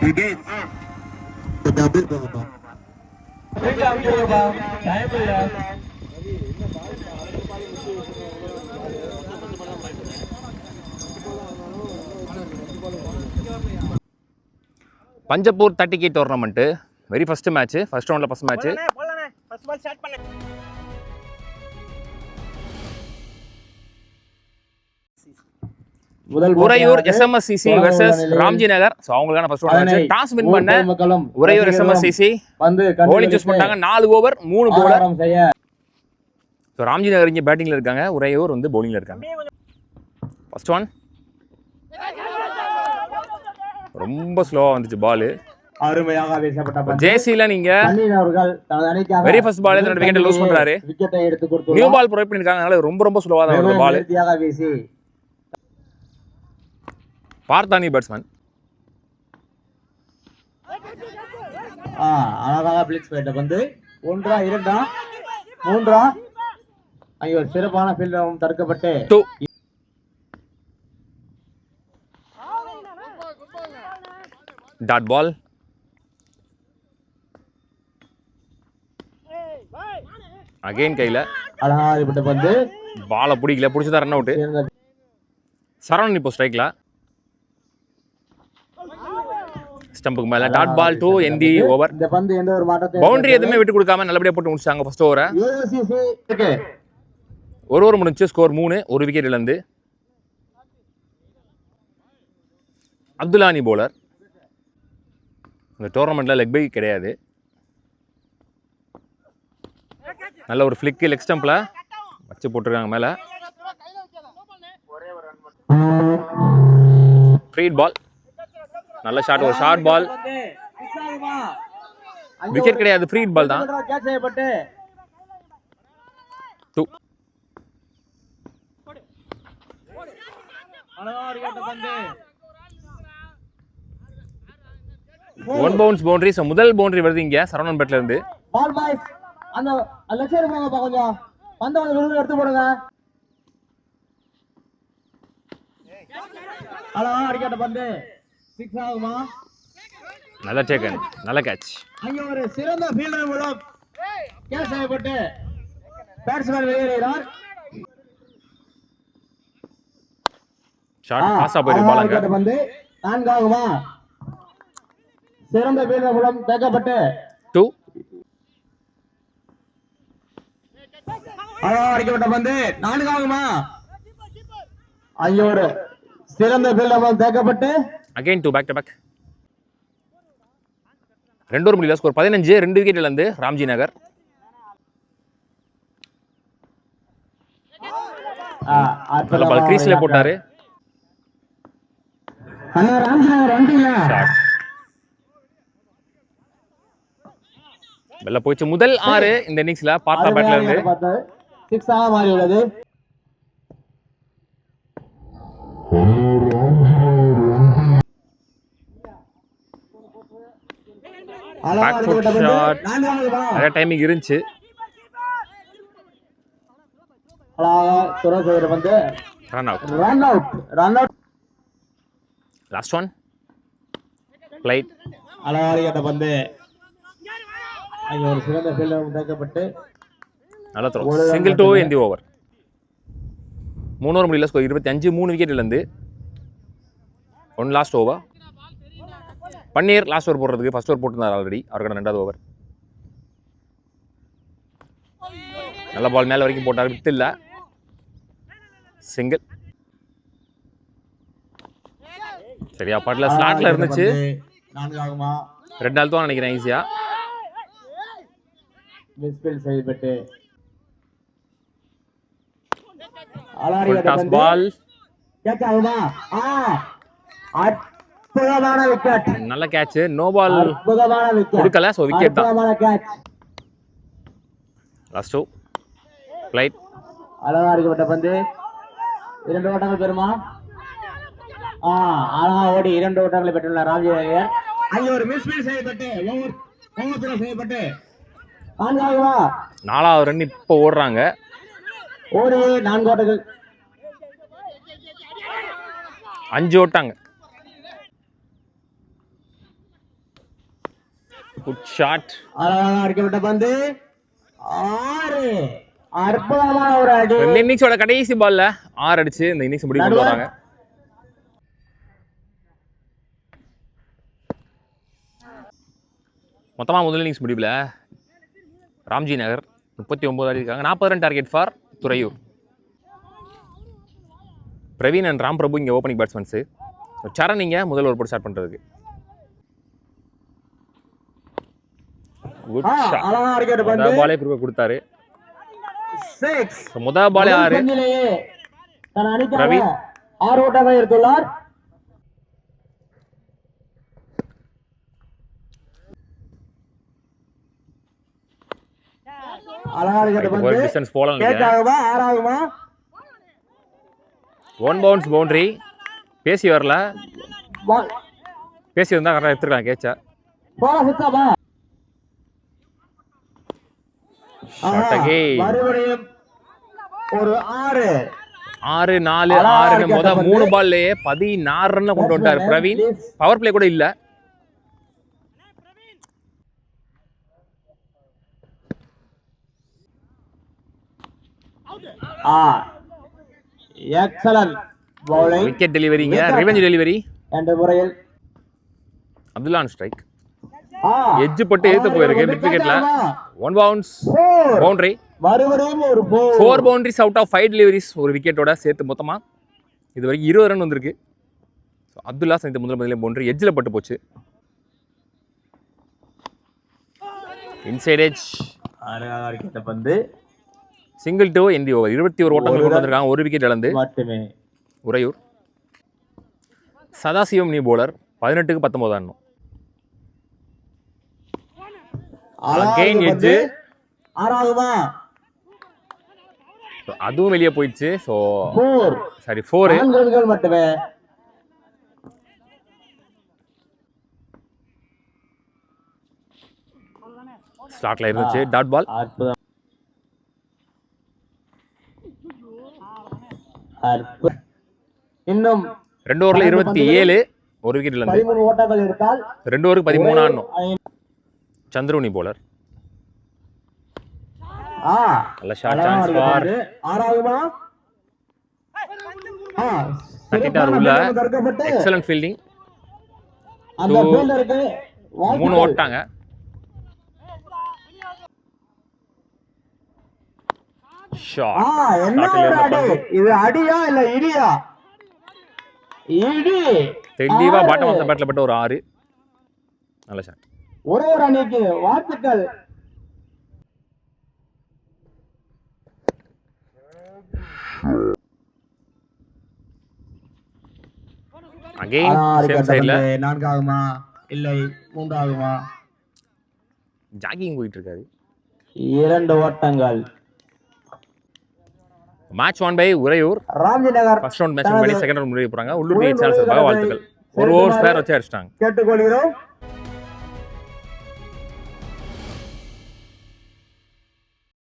begins. The double over. Panjappur 30K tournament very first match, first ரவுண்ட்ல first match. First ball start பண்ணு. Uraiyur SMSCC versus Ramji Nagar. So அவங்களுக்கான first round match. Toss win பண்ண Uraiyur SMSCC வந்து bowling choose பண்ணாங்க. 4 over 3 bowler. So Ramji Nagar இங்க பேட்டிங்ல இருக்காங்க, உறையூர் வந்து bowlingல இருக்காங்க. ஃபர்ஸ்ட் ஒன் ரொம்ப ஸ்லோவா வந்துச்சு பால். அருமையாக வீசப்பட்ட பந்து. ஜேசில நீங்க அனில் அவர்கள் தனது அணிக்காக வெரி ஃபர்ஸ்ட் பால் தன்னோட விக்கெட் லூஸ் பண்றாரு. விக்கெட்டை எடுத்து கொடுத்தார். நியூ பால் ப்ரொவைட் பண்ணிருக்காங்க, அதனால ரொம்ப ஸ்லோவா தான் வருது பால். நேர்த்தியாக வீசி பார்த்தானி பேட்ஸ்மேன் அழகாக பிளிக்ஸ் போயிட்ட பந்து. 1 2 3 அங்கே ஒரு சிறப்பான ஃபீல்டரும் தடுக்கப்பட்டு 2 டாட் பால். அகைன் கையில அழகாக பந்து. பாலை பிடிக்கல, பிடிச்சதா ரன் அவுட். சரவணன் இப்போ ஸ்ட்ரைக்ல. ஸ்டம்புக்கு மேல டாட் பால் 2 என்டி ஓவர். இந்த பந்து எந்த ஒரு மாற்றத்தை பவுண்டரி எதுவுமே விட்டு கொடுக்காம நல்லபடியா போட்டு முடிச்சாங்க ஃபர்ஸ்ட் ஓவரை. ஒரு ஓவர் முடிஞ்சு ஸ்கோர் 3, ஒரு விக்கெட் இழந்து. அப்துல்லானி போலர். இந்த டோர்னமெண்ட்ல லெக் பை கிடையாது. நல்ல ஒரு ஃபிளிக் லெக் ஸ்டம்ப்ல வச்சு போட்டுருக்காங்க மேல. ஃப்ரீ பால், நல்ல ஷாட், ஒரு ஷார்ட் பால். விக்கெட் கிடையாது, ஃப்ரீ பால் தான். 2 1 பவுன்ஸ் பவுண்டரி. ஸோ முதல் பவுண்டரி வருது இங்க சரவணன் பேட்ல இருந்து. பால் பாய்ஸ் அந்த லெஃப்ட் சைடு போங்கப்பா, கொஞ்சம் பந்த கொஞ்சம் எடுத்து போடுங்க. அழகா அடிக்கட்ட பந்து 6 ஆகுமா? நல்ல டேக்கன், நல்ல கேட்ச். அங்கே ஒரு சிறந்த ஃபீல்டர் மூலம் கேட்ச் செய்யப்பட்டு பேட்ஸ்மேன் வெளியேறுகிறார். ஷாட் பாஸா போயிருக்கு பால் அங்க. பந்து 4 ஆகுமா? சிறந்த ஃபீல்டர் மூலம் தேக்கப்பட்டு 2 அடிக்கப்பட்ட பந்து 4 ஆகுமா? அங்கே ஒரு சிறந்த ஃபீல்டர் மூலம் தேக்கப்பட்டு again 2 back to back. 2 over முடியல, ஸ்கோர் 15, 2 விக்கெட் இழந்து ராம்ஜி நகர். நல்ல பால் கிரீஸ்ல போட்டாரு. வெல்ல போயிச்சு. முதல் 6 இந்த இன்னிங்ஸ்ல பார்த்தா பேட்ல இருந்து 6 ஆக மாறி உள்ளது. பேக் ஃபுட் ஷாட், நிறைய டைமிங் இருந்துச்சு. Run out. Last one flight. அழகாக பந்து அங்கே ஒரு சிறந்த ஃபீல்டர் தேக்கப்பட்டு நல்ல த்ரோ, சிங்கிள் 2 என்டி ஓவர். 3 ஓவர் முடியல, ஸ்கோர் 25, 3 விக்கெட் இழந்து. 1 லாஸ்ட் ஓவர். பன்னீர் லாஸ்ட் ஓவர் போடுறதுக்கு ஃபர்ஸ்ட் ஓவர் போட்டுருந்தார் ஆல்ரெடி, அவருக்கான 2வது ஓவர். நல்ல பால் மேல வரைக்கும் போட்டார், விட்டு இல்ல. சிங்கிள். சரியா பாட்ல ஸ்லாட்ல இருந்துச்சு. 4 ஆகுமா? ரெட் நாள் தான் நினைக்கிறேன் ஈஸியா. மிஸ்பீல்ட் செய்யப்பட்டு டாஸ் பால் கேட்ச் ஆகுமா? அற்புதமான விக்கெட், நல்ல கேட்ச். நோ பால் அற்புதமான விக்கெட் கொடுக்கல, சோ விக்கெட் தான். அற்புதமான கேட்ச். Last 2 flight. அழகா அடிக்கப்பட்ட பந்து 2 ஓட்டங்கள் பெறுமா? அழகா ஓடி 2 ஓட்டங்களை பெற்றுள்ள ராம்ஜி நகர். அங்கே ஒரு மிஸ்பீல்ட் செய்யப்பட்டு ஓவர் த்ரோ செய்யப்பட்டு 4 ஆகுமா? 4வது ரன் இப்போ ஓடுறாங்க. ஓடி 4 ஓட்டங்கள் 5 ஓட்டாங்க. Good shot. அழகாக அடிக்கப்பட்ட பந்து 6. அற்புதமான ஒரு அடி. இந்த இன்னிங்ஸோட கடைசி பால்ல 6 அடிச்சு இந்த இன்னிங்ஸ் முடிவு கொண்டு வராங்க. மொத்தமா முதல் இன்னிங்ஸ் முடிவுல ராம்ஜி நகர் 39 அடி இருக்காங்க. 40 run target for Thuraiyur. Praveen and Ram Prabhu இங்கே ஓப்பனிங் பேட்ஸ்மேன்ஸு. சரண் இங்கே முதல் ஒரு போட்டு ஸ்டார்ட் பண்ணுறதுக்கு. Good shot. முதல் பாலே குறுக்க கொடுத்தாரு. முதல் பாலே 6. பிரவீன் 6 ஓட்டங்களை எடுத்துள்ளார். டிஸ்டன்ஸ் போலாம். 6 ஒன் பவுன்ஸ் பவுண்டரி. பேசி வரல, பேசி வந்தா கரெக்டாக எடுத்துருக்கலாம் கேட்சா. ஒரு 6 4 6 முதல் 3 பால்லையே 16 ரன் கொண்டு வந்துட்டார் பிரவீன். பவர் பிளே கூட இல்ல. Excellent bowling. விக்கெட் டெலிவரிங்க, ரிவெஞ்ச் டெலிவரி என்ற முறையில் அப்துல்லா ஆன் ஸ்ட்ரைக். எட்ஜ் பட்டு ஏத்து போயிருக்கு மிட் விக்கெட்ல. 1 bounce boundary. மறுபடியும் ஒரு 4 பவுண்டரிஸ் அவுட் ஆஃப் 5 டெலிவரிஸ் ஒரு விக்கெட்டோட சேர்த்து மொத்தமா இது வரைக்கும் 20 ரன் வந்திருக்கு. அப்துல்லா இந்த முதல் பவுண்டரி எட்ஜில் பட்டு போச்சு. Inside edge. பந்து சிங்கிள் டூ எந்தி ஓவர். 21 ஓட்டங்கள் கொண்டு வந்திருக்காங்க. ஒரு விக்கெட் இழந்து மட்டுமே உறையூர். சதாசிவம் நீ போலர் 18க்கு 19 ஆடணும். Again edge. அதுவும் வெளியே போயிடுச்சு. ஸோ சாரி 4 மட்டுமே. ஸ்லாட்ல இருந்துச்சு. Dot ball. இன்னும் 2 ஓவர்ல 27 ஒரு விக்கெட்ல இருந்து 13 ஓட்டங்கள் எடுத்தால் 2 ஓவருக்கு 13 ஆடணும். சந்திரூனி போலர். நல்ல ஷாட் சான்ஸ் ஃபார். தட்டிட்டார் உள்ள. Excellent fielding. 3 ஓட்டாங்க. இது அடியா இல்ல இடியா? இடி. தெளிவா பாட்டம் ஆஃப் தி பேட்ல பட்ட ஒரு 6. நல்ல ஷாட். ஒரே ஒரு அணிக்கு வாழ்த்துக்கள். அகைன் சேம் சைடுல 4 ஆகுமா இல்லை 3 ஆகுமா? ஜாகிங் போயிட்டு இருக்காரு. 2 ஓட்டங்கள். Match won by Uraiyur. Ramji Nagar first round match பண்ணி செகண்ட் ரவுண்ட் முடிய போறாங்க. உள்ளூர் சேனல் சார்பாக வாழ்த்துக்கள். ஒரு ஓவர் ஸ்பேர் வச்சு அடிச்சிட்டாங்க. கேட்டுக்கொள்கிறோம்.